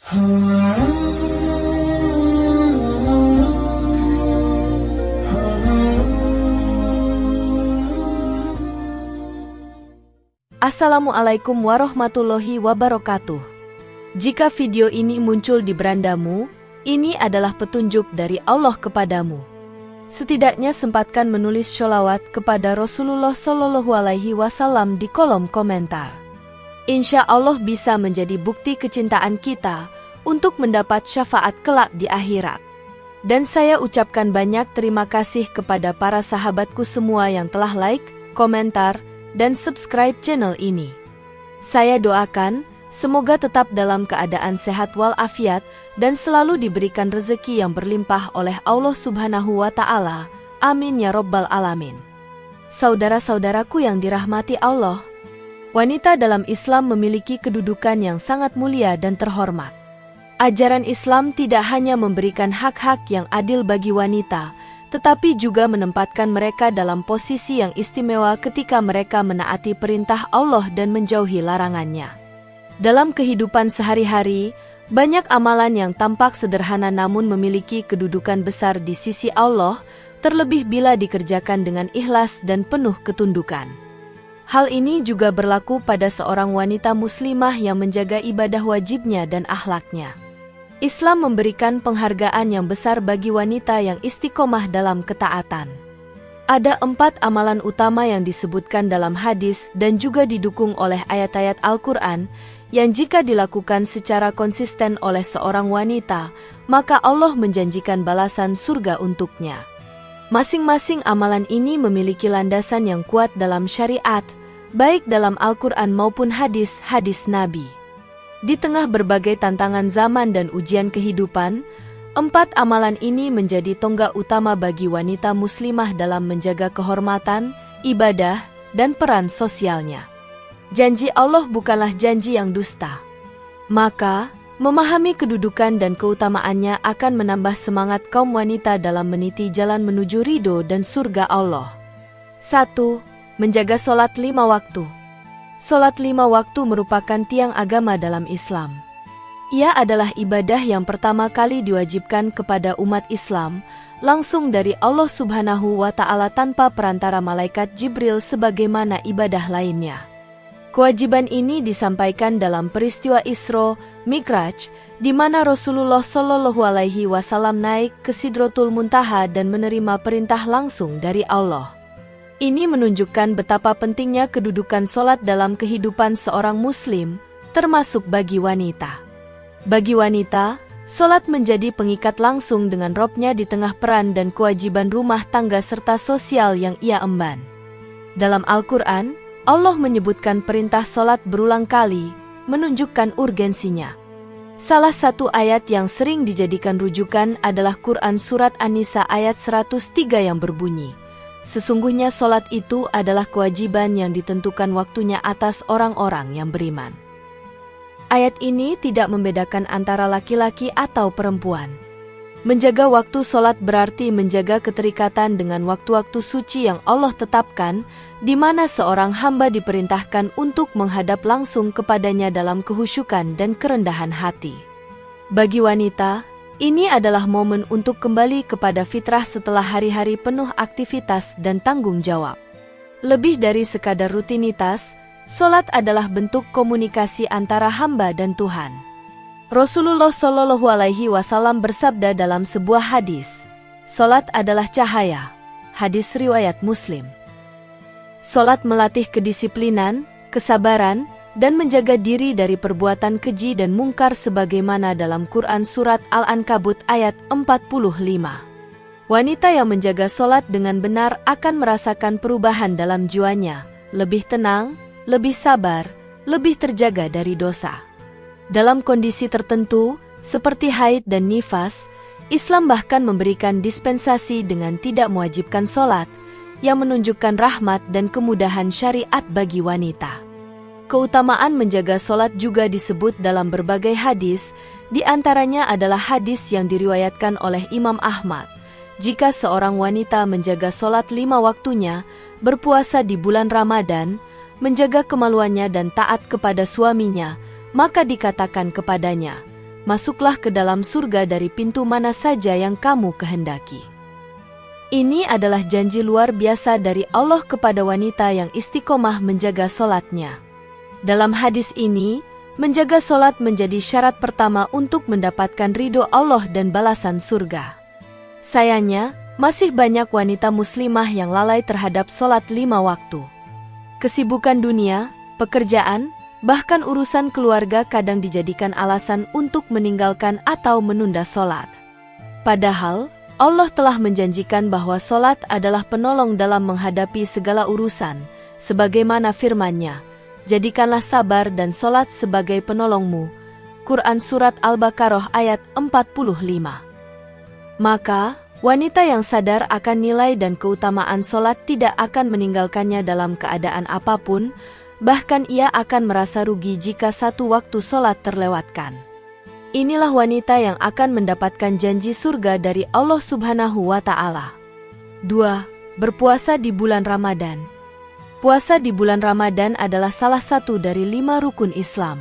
Assalamualaikum warahmatullahi wabarakatuh. Jika video ini muncul di berandamu, ini adalah petunjuk dari Allah kepadamu. Setidaknya sempatkan menulis sholawat kepada Rasulullah Shallallahu Alaihi Wasallam di kolom komentar. Insya Allah bisa menjadi bukti kecintaan kita untuk mendapat syafaat kelak di akhirat. Dan saya ucapkan banyak terima kasih kepada para sahabatku semua yang telah like, komentar, dan subscribe channel ini. Saya doakan, semoga tetap dalam keadaan sehat walafiat dan selalu diberikan rezeki yang berlimpah oleh Allah Subhanahu wa Ta'ala. Amin ya Rabbal Alamin. Saudara-saudaraku yang dirahmati Allah, wanita dalam Islam memiliki kedudukan yang sangat mulia dan terhormat. Ajaran Islam tidak hanya memberikan hak-hak yang adil bagi wanita, tetapi juga menempatkan mereka dalam posisi yang istimewa ketika mereka menaati perintah Allah dan menjauhi larangannya. Dalam kehidupan sehari-hari, banyak amalan yang tampak sederhana namun memiliki kedudukan besar di sisi Allah, terlebih bila dikerjakan dengan ikhlas dan penuh ketundukan. Hal ini juga berlaku pada seorang wanita muslimah yang menjaga ibadah wajibnya dan akhlaknya. Islam memberikan penghargaan yang besar bagi wanita yang istiqomah dalam ketaatan. Ada 4 amalan utama yang disebutkan dalam hadis dan juga didukung oleh ayat-ayat Al-Quran, yang jika dilakukan secara konsisten oleh seorang wanita, maka Allah menjanjikan balasan surga untuknya. Masing-masing amalan ini memiliki landasan yang kuat dalam syariat, baik dalam Al-Quran maupun hadis-hadis Nabi. Di tengah berbagai tantangan zaman dan ujian kehidupan, 4 amalan ini menjadi tonggak utama bagi wanita muslimah dalam menjaga kehormatan, ibadah, dan peran sosialnya. Janji Allah bukanlah janji yang dusta. Maka, memahami kedudukan dan keutamaannya akan menambah semangat kaum wanita dalam meniti jalan menuju ridho dan surga Allah. 1. Menjaga sholat 5 waktu. Sholat 5 waktu merupakan tiang agama dalam Islam. Ia adalah ibadah yang pertama kali diwajibkan kepada umat Islam, langsung dari Allah Subhanahu wa Ta'ala tanpa perantara malaikat Jibril sebagaimana ibadah lainnya. Kewajiban ini disampaikan dalam peristiwa Isra Mi'raj, di mana Rasulullah Shallallahu Alaihi Wasallam naik ke Sidratul Muntaha dan menerima perintah langsung dari Allah. Ini menunjukkan betapa pentingnya kedudukan sholat dalam kehidupan seorang muslim, termasuk bagi wanita. Bagi wanita, sholat menjadi pengikat langsung dengan Robnya di tengah peran dan kewajiban rumah tangga serta sosial yang ia emban. Dalam Al-Quran, Allah menyebutkan perintah sholat berulang kali, menunjukkan urgensinya. Salah satu ayat yang sering dijadikan rujukan adalah Quran Surat An-Nisa ayat 103 yang berbunyi, "Sesungguhnya sholat itu adalah kewajiban yang ditentukan waktunya atas orang-orang yang beriman." Ayat ini tidak membedakan antara laki-laki atau perempuan. Menjaga waktu sholat berarti menjaga keterikatan dengan waktu-waktu suci yang Allah tetapkan, di mana seorang hamba diperintahkan untuk menghadap langsung kepadanya dalam kehusyukan dan kerendahan hati. Bagi wanita, ini adalah momen untuk kembali kepada fitrah setelah hari-hari penuh aktivitas dan tanggung jawab. Lebih dari sekadar rutinitas, sholat adalah bentuk komunikasi antara hamba dan Tuhan. Rasulullah Shallallahu Alaihi Wasallam bersabda dalam sebuah hadis, "Sholat adalah cahaya." Hadis riwayat Muslim. Sholat melatih kedisiplinan, kesabaran, dan menjaga diri dari perbuatan keji dan mungkar sebagaimana dalam Quran Surat Al-Ankabut ayat 45. Wanita yang menjaga sholat dengan benar akan merasakan perubahan dalam jiwanya, lebih tenang, lebih sabar, lebih terjaga dari dosa. Dalam kondisi tertentu, seperti haid dan nifas, Islam bahkan memberikan dispensasi dengan tidak mewajibkan sholat, yang menunjukkan rahmat dan kemudahan syariat bagi wanita. Keutamaan menjaga sholat juga disebut dalam berbagai hadis, di antaranya adalah hadis yang diriwayatkan oleh Imam Ahmad. Jika seorang wanita menjaga sholat 5 waktunya, berpuasa di bulan Ramadan, menjaga kemaluannya dan taat kepada suaminya, maka dikatakan kepadanya, masuklah ke dalam surga dari pintu mana saja yang kamu kehendaki. Ini adalah janji luar biasa dari Allah kepada wanita yang istiqomah menjaga solatnya. Dalam hadis ini, menjaga solat menjadi syarat pertama untuk mendapatkan ridho Allah dan balasan surga. Sayangnya, masih banyak wanita muslimah yang lalai terhadap solat 5 waktu. Kesibukan dunia, pekerjaan, bahkan urusan keluarga kadang dijadikan alasan untuk meninggalkan atau menunda solat. Padahal, Allah telah menjanjikan bahwa solat adalah penolong dalam menghadapi segala urusan, sebagaimana firman-Nya, "Jadikanlah sabar dan solat sebagai penolongmu." Quran Surat Al-Baqarah ayat 45. Maka, wanita yang sadar akan nilai dan keutamaan solat tidak akan meninggalkannya dalam keadaan apapun, bahkan ia akan merasa rugi jika satu waktu solat terlewatkan. Inilah wanita yang akan mendapatkan janji surga dari Allah Subhanahu wa Ta'ala. 2. Berpuasa di bulan Ramadan. Puasa di bulan Ramadan adalah salah satu dari 5 rukun Islam.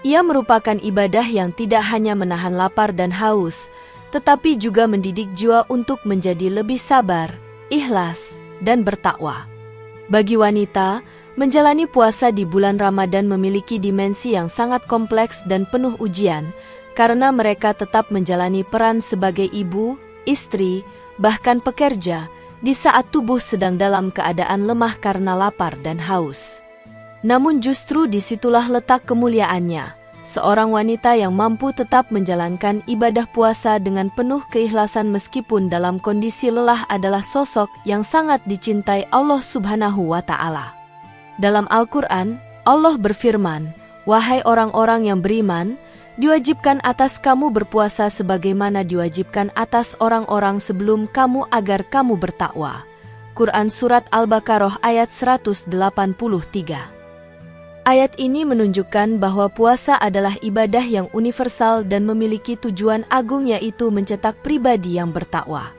Ia merupakan ibadah yang tidak hanya menahan lapar dan haus, tetapi juga mendidik jiwa untuk menjadi lebih sabar, ikhlas, dan bertakwa. Bagi wanita, menjalani puasa di bulan Ramadan memiliki dimensi yang sangat kompleks dan penuh ujian, karena mereka tetap menjalani peran sebagai ibu, istri, bahkan pekerja, di saat tubuh sedang dalam keadaan lemah karena lapar dan haus. Namun justru disitulah letak kemuliaannya. Seorang wanita yang mampu tetap menjalankan ibadah puasa dengan penuh keikhlasan meskipun dalam kondisi lelah adalah sosok yang sangat dicintai Allah Subhanahu wa Ta'ala. Dalam Al-Quran, Allah berfirman, "Wahai orang-orang yang beriman, diwajibkan atas kamu berpuasa sebagaimana diwajibkan atas orang-orang sebelum kamu agar kamu bertakwa." Quran Surat Al-Baqarah ayat 183. Ayat ini menunjukkan bahwa puasa adalah ibadah yang universal dan memiliki tujuan agung, yaitu mencetak pribadi yang bertakwa.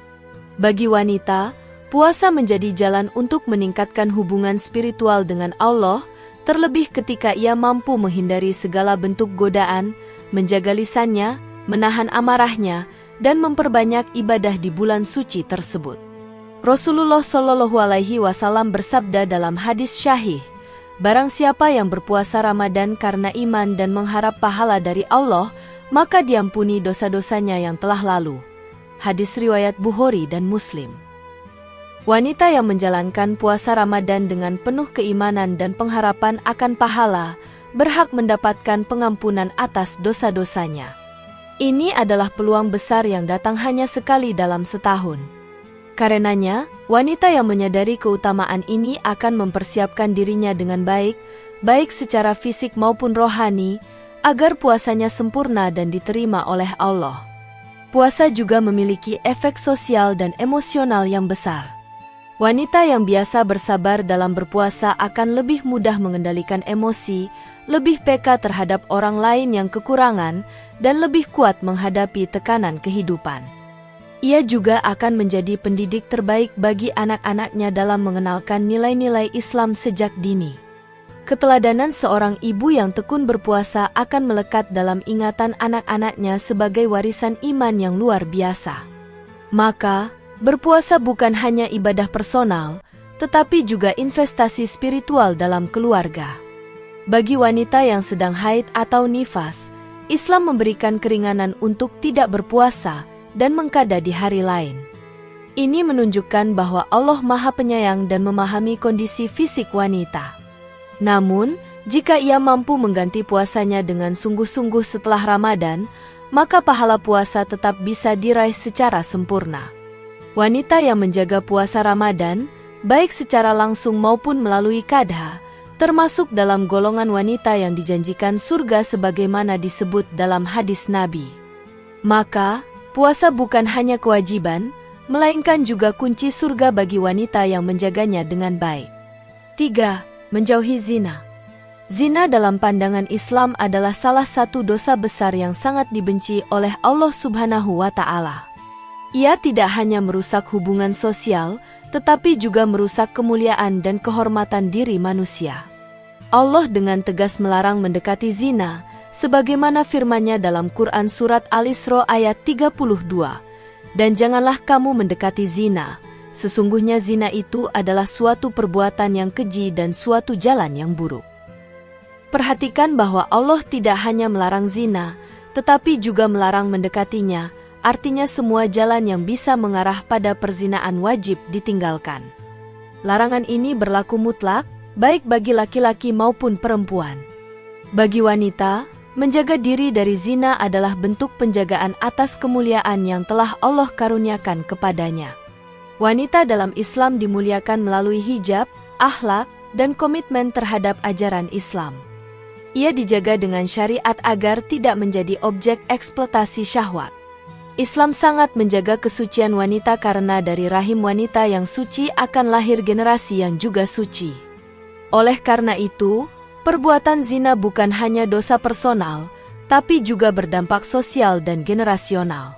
Bagi wanita, puasa menjadi jalan untuk meningkatkan hubungan spiritual dengan Allah, terlebih ketika ia mampu menghindari segala bentuk godaan, menjaga lisannya, menahan amarahnya, dan memperbanyak ibadah di bulan suci tersebut. Rasulullah Shallallahu Alaihi Wasallam bersabda dalam hadis syahih, "Barang siapa yang berpuasa Ramadan karena iman dan mengharap pahala dari Allah, maka diampuni dosa-dosanya yang telah lalu." Hadis riwayat Bukhari dan Muslim. Wanita yang menjalankan puasa Ramadan dengan penuh keimanan dan pengharapan akan pahala, berhak mendapatkan pengampunan atas dosa-dosanya. Ini adalah peluang besar yang datang hanya sekali dalam setahun. Karenanya, wanita yang menyadari keutamaan ini akan mempersiapkan dirinya dengan baik, baik secara fisik maupun rohani, agar puasanya sempurna dan diterima oleh Allah. Puasa juga memiliki efek sosial dan emosional yang besar. Wanita yang biasa bersabar dalam berpuasa akan lebih mudah mengendalikan emosi, lebih peka terhadap orang lain yang kekurangan, dan lebih kuat menghadapi tekanan kehidupan. Ia juga akan menjadi pendidik terbaik bagi anak-anaknya dalam mengenalkan nilai-nilai Islam sejak dini. Keteladanan seorang ibu yang tekun berpuasa akan melekat dalam ingatan anak-anaknya sebagai warisan iman yang luar biasa. Maka, berpuasa bukan hanya ibadah personal, tetapi juga investasi spiritual dalam keluarga. Bagi wanita yang sedang haid atau nifas, Islam memberikan keringanan untuk tidak berpuasa dan mengqada di hari lain. Ini menunjukkan bahwa Allah Maha Penyayang dan memahami kondisi fisik wanita. Namun, jika ia mampu mengganti puasanya dengan sungguh-sungguh setelah Ramadan, maka pahala puasa tetap bisa diraih secara sempurna. Wanita yang menjaga puasa Ramadan, baik secara langsung maupun melalui qadha, termasuk dalam golongan wanita yang dijanjikan surga sebagaimana disebut dalam hadis Nabi. Maka, puasa bukan hanya kewajiban, melainkan juga kunci surga bagi wanita yang menjaganya dengan baik. 3. Menjauhi zina. Zina dalam pandangan Islam adalah salah satu dosa besar yang sangat dibenci oleh Allah Subhanahu wa Ta'ala. Ia tidak hanya merusak hubungan sosial, tetapi juga merusak kemuliaan dan kehormatan diri manusia. Allah dengan tegas melarang mendekati zina, sebagaimana firman-Nya dalam Quran Surat Al-Isra ayat 32, "Dan janganlah kamu mendekati zina, sesungguhnya zina itu adalah suatu perbuatan yang keji dan suatu jalan yang buruk." Perhatikan bahwa Allah tidak hanya melarang zina, tetapi juga melarang mendekatinya, artinya semua jalan yang bisa mengarah pada perzinaan wajib ditinggalkan. Larangan ini berlaku mutlak, baik bagi laki-laki maupun perempuan. Bagi wanita, menjaga diri dari zina adalah bentuk penjagaan atas kemuliaan yang telah Allah karuniakan kepadanya. Wanita dalam Islam dimuliakan melalui hijab, akhlak, dan komitmen terhadap ajaran Islam. Ia dijaga dengan syariat agar tidak menjadi objek eksploitasi syahwat. Islam sangat menjaga kesucian wanita karena dari rahim wanita yang suci akan lahir generasi yang juga suci. Oleh karena itu, perbuatan zina bukan hanya dosa personal, tapi juga berdampak sosial dan generasional.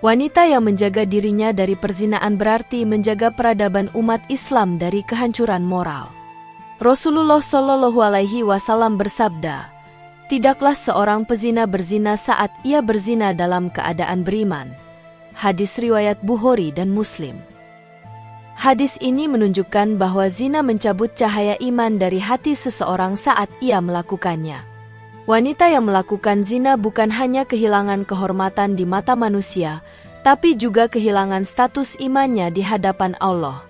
Wanita yang menjaga dirinya dari perzinaan berarti menjaga peradaban umat Islam dari kehancuran moral. Rasulullah Shallallahu Alaihi Wasallam bersabda, "Tidaklah seorang pezina berzina saat ia berzina dalam keadaan beriman." Hadis riwayat Bukhari dan Muslim. Hadis ini menunjukkan bahwa zina mencabut cahaya iman dari hati seseorang saat ia melakukannya. Wanita yang melakukan zina bukan hanya kehilangan kehormatan di mata manusia, tapi juga kehilangan status imannya di hadapan Allah.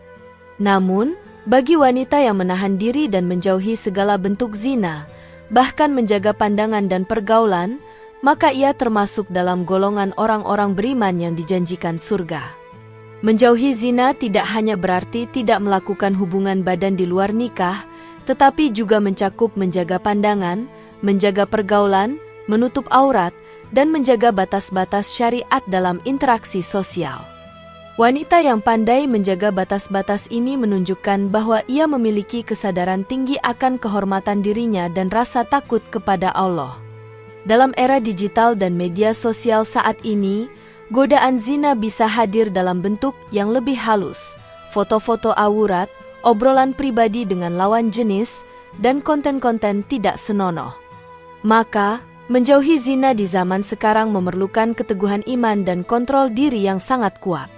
Namun, bagi wanita yang menahan diri dan menjauhi segala bentuk zina, bahkan menjaga pandangan dan pergaulan, maka ia termasuk dalam golongan orang-orang beriman yang dijanjikan surga. Menjauhi zina tidak hanya berarti tidak melakukan hubungan badan di luar nikah, tetapi juga mencakup menjaga pandangan, menjaga pergaulan, menutup aurat, dan menjaga batas-batas syariat dalam interaksi sosial. Wanita yang pandai menjaga batas-batas ini menunjukkan bahwa ia memiliki kesadaran tinggi akan kehormatan dirinya dan rasa takut kepada Allah. Dalam era digital dan media sosial saat ini, godaan zina bisa hadir dalam bentuk yang lebih halus, foto-foto aurat, obrolan pribadi dengan lawan jenis, dan konten-konten tidak senonoh. Maka, menjauhi zina di zaman sekarang memerlukan keteguhan iman dan kontrol diri yang sangat kuat.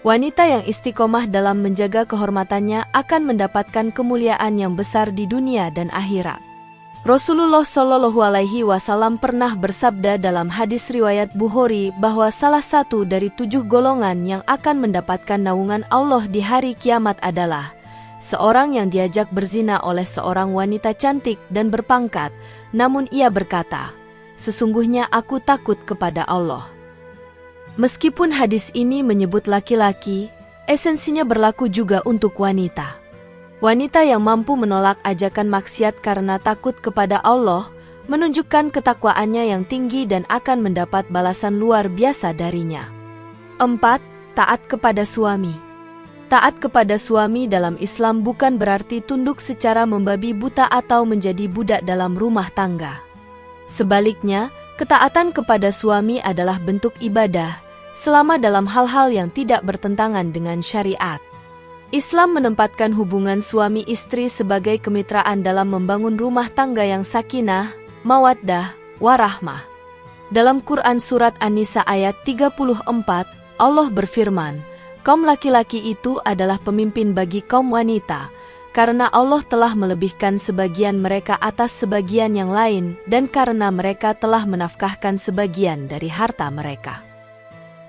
Wanita yang istiqomah dalam menjaga kehormatannya akan mendapatkan kemuliaan yang besar di dunia dan akhirat. Rasulullah Shallallahu Alaihi Wasallam pernah bersabda dalam hadis riwayat Bukhari bahwa salah satu dari 7 golongan yang akan mendapatkan naungan Allah di hari kiamat adalah seorang yang diajak berzina oleh seorang wanita cantik dan berpangkat, namun ia berkata, "Sesungguhnya aku takut kepada Allah." Meskipun hadis ini menyebut laki-laki, esensinya berlaku juga untuk wanita. Wanita yang mampu menolak ajakan maksiat karena takut kepada Allah, menunjukkan ketakwaannya yang tinggi dan akan mendapat balasan luar biasa darinya. 4. Taat kepada suami. Taat kepada suami dalam Islam bukan berarti tunduk secara membabi buta atau menjadi budak dalam rumah tangga. Sebaliknya, ketaatan kepada suami adalah bentuk ibadah, selama dalam hal-hal yang tidak bertentangan dengan syariat. Islam menempatkan hubungan suami istri sebagai kemitraan dalam membangun rumah tangga yang sakinah, mawaddah, warahmah. Dalam Quran Surat An-Nisa ayat 34, Allah berfirman, "Kaum laki-laki itu adalah pemimpin bagi kaum wanita, karena Allah telah melebihkan sebagian mereka atas sebagian yang lain dan karena mereka telah menafkahkan sebagian dari harta mereka."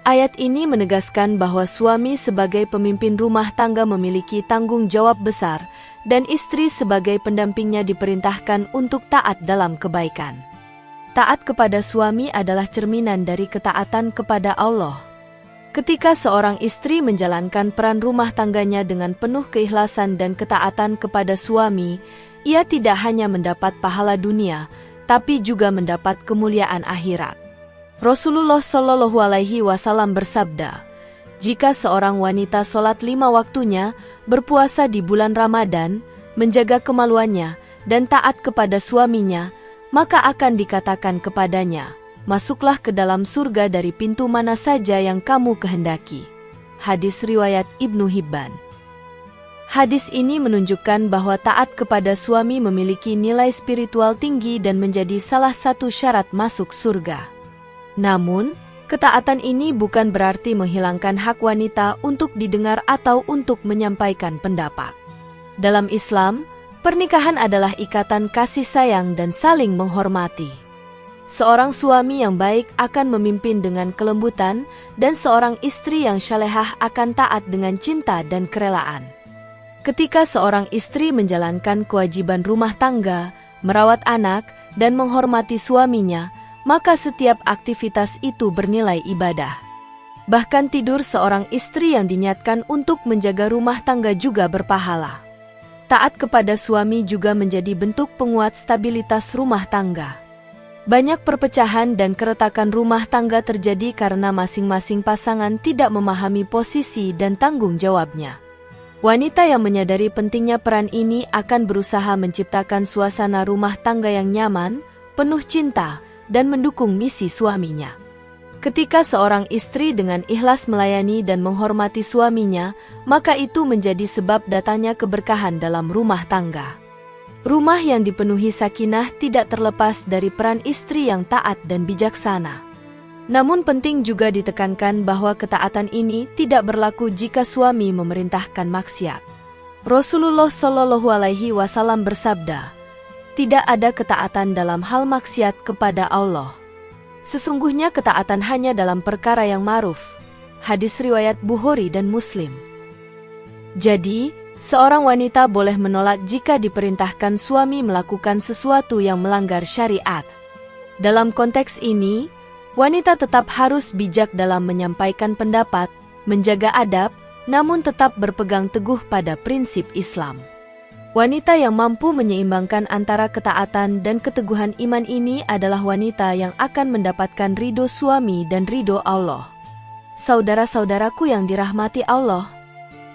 Ayat ini menegaskan bahwa suami sebagai pemimpin rumah tangga memiliki tanggung jawab besar dan istri sebagai pendampingnya diperintahkan untuk taat dalam kebaikan. Taat kepada suami adalah cerminan dari ketaatan kepada Allah. Ketika seorang istri menjalankan peran rumah tangganya dengan penuh keikhlasan dan ketaatan kepada suami, ia tidak hanya mendapat pahala dunia, tapi juga mendapat kemuliaan akhirat. Rasulullah Shallallahu Alaihi Wasallam bersabda, "Jika seorang wanita sholat 5 waktunya, berpuasa di bulan Ramadan, menjaga kemaluannya, dan taat kepada suaminya, maka akan dikatakan kepadanya, masuklah ke dalam surga dari pintu mana saja yang kamu kehendaki." Hadis riwayat Ibnu Hibban. Hadis ini menunjukkan bahwa taat kepada suami memiliki nilai spiritual tinggi dan menjadi salah satu syarat masuk surga. Namun, ketaatan ini bukan berarti menghilangkan hak wanita untuk didengar atau untuk menyampaikan pendapat. Dalam Islam, pernikahan adalah ikatan kasih sayang dan saling menghormati. Seorang suami yang baik akan memimpin dengan kelembutan dan seorang istri yang salehah akan taat dengan cinta dan kerelaan. Ketika seorang istri menjalankan kewajiban rumah tangga, merawat anak, dan menghormati suaminya, maka setiap aktivitas itu bernilai ibadah. Bahkan tidur seorang istri yang diniatkan untuk menjaga rumah tangga juga berpahala. Taat kepada suami juga menjadi bentuk penguat stabilitas rumah tangga. Banyak perpecahan dan keretakan rumah tangga terjadi karena masing-masing pasangan tidak memahami posisi dan tanggung jawabnya. Wanita yang menyadari pentingnya peran ini akan berusaha menciptakan suasana rumah tangga yang nyaman, penuh cinta, dan mendukung misi suaminya. Ketika seorang istri dengan ikhlas melayani dan menghormati suaminya, maka itu menjadi sebab datangnya keberkahan dalam rumah tangga. Rumah yang dipenuhi sakinah tidak terlepas dari peran istri yang taat dan bijaksana. Namun penting juga ditekankan bahwa ketaatan ini tidak berlaku jika suami memerintahkan maksiat. Rasulullah Shallallahu Alaihi Wasallam bersabda, "Tidak ada ketaatan dalam hal maksiat kepada Allah. Sesungguhnya ketaatan hanya dalam perkara yang ma'ruf." Hadis riwayat Bukhari dan Muslim. Jadi, seorang wanita boleh menolak jika diperintahkan suami melakukan sesuatu yang melanggar syariat. Dalam konteks ini, wanita tetap harus bijak dalam menyampaikan pendapat, menjaga adab, namun tetap berpegang teguh pada prinsip Islam. Wanita yang mampu menyeimbangkan antara ketaatan dan keteguhan iman ini adalah wanita yang akan mendapatkan ridho suami dan ridho Allah. Saudara-saudaraku yang dirahmati Allah,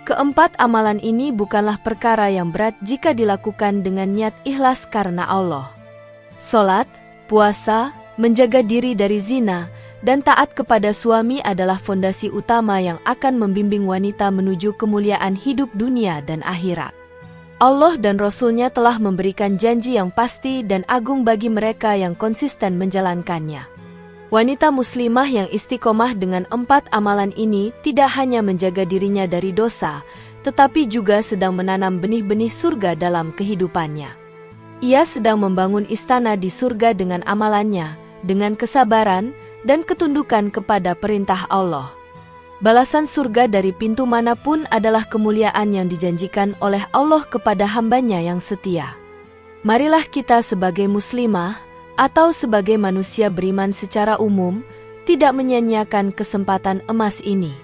keempat amalan ini bukanlah perkara yang berat jika dilakukan dengan niat ikhlas karena Allah. Salat, puasa, menjaga diri dari zina, dan taat kepada suami adalah fondasi utama yang akan membimbing wanita menuju kemuliaan hidup dunia dan akhirat. Allah dan Rasul-Nya telah memberikan janji yang pasti dan agung bagi mereka yang konsisten menjalankannya. Wanita muslimah yang istiqomah dengan empat amalan ini tidak hanya menjaga dirinya dari dosa, tetapi juga sedang menanam benih-benih surga dalam kehidupannya. Ia sedang membangun istana di surga dengan amalannya, dengan kesabaran dan ketundukan kepada perintah Allah. Balasan surga dari pintu manapun adalah kemuliaan yang dijanjikan oleh Allah kepada hamba-Nya yang setia. Marilah kita sebagai muslimah atau sebagai manusia beriman secara umum tidak menyia-nyiakan kesempatan emas ini.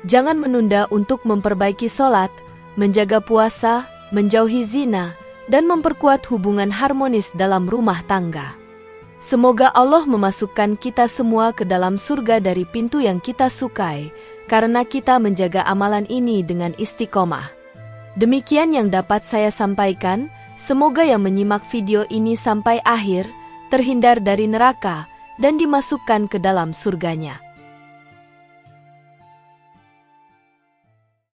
Jangan menunda untuk memperbaiki sholat, menjaga puasa, menjauhi zina, dan memperkuat hubungan harmonis dalam rumah tangga. Semoga Allah memasukkan kita semua ke dalam surga dari pintu yang kita sukai, karena kita menjaga amalan ini dengan istiqomah. Demikian yang dapat saya sampaikan, semoga yang menyimak video ini sampai akhir, terhindar dari neraka, dan dimasukkan ke dalam surganya.